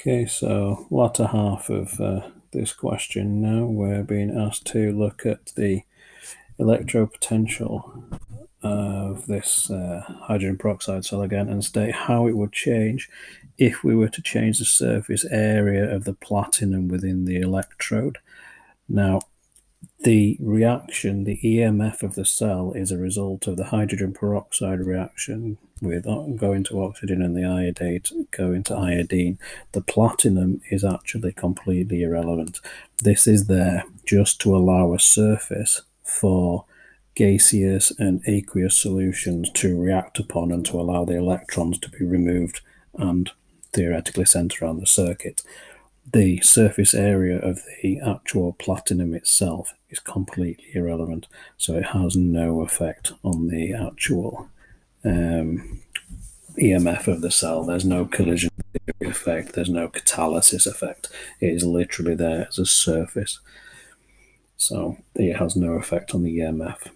Okay, so latter half of this question now, we're being asked to look at the electrode potential of this hydrogen peroxide cell again and state how it would change if we were to change the surface area of the platinum within the electrode. Now, the reaction, the EMF of the cell, is a result of the hydrogen peroxide reaction with going to oxygen and the iodate going to iodine. The platinum is actually completely irrelevant. This is there just to allow a surface for gaseous and aqueous solutions to react upon and to allow the electrons to be removed and theoretically sent around the circuit. The surface area of the actual platinum itself is completely irrelevant, so it has no effect on the actual EMF of the cell. There's no collision theory effect, there's no catalysis effect. It is literally there as a surface, so it has no effect on the EMF.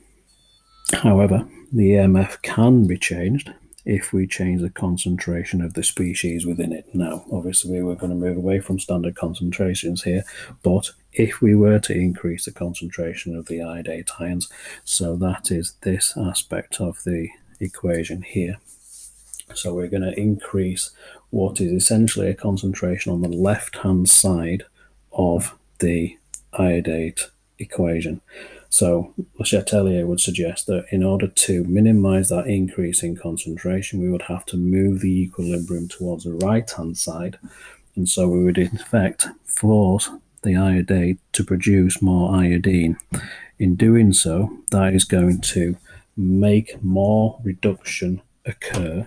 However, the EMF can be changed if we change the concentration of the species within it. Now, obviously, we're going to move away from standard concentrations here, but if we were to increase the concentration of the iodate ions, so that is this aspect of the equation here. So we're going to increase what is essentially a concentration on the left-hand side of the iodate equation. So Le Chatelier would suggest that in order to minimize that increase in concentration, we would have to move the equilibrium towards the right-hand side. And so we would, in effect, force the iodate to produce more iodine. In doing so, that is going to make more reduction occur,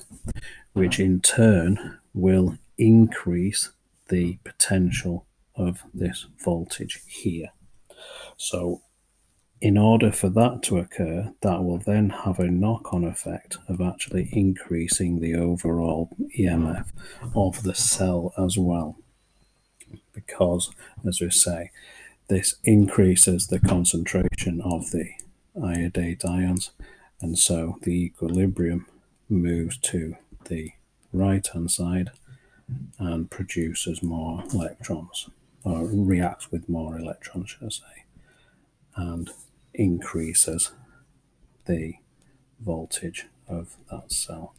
which in turn will increase the potential of this voltage here. So in order for that to occur, that will then have a knock-on effect of actually increasing the overall EMF of the cell as well. Because, as we say, this increases the concentration of the iodate ions, and so the equilibrium moves to the right-hand side and produces more electrons, or reacts with more electrons, should I say, and increases the voltage of that cell.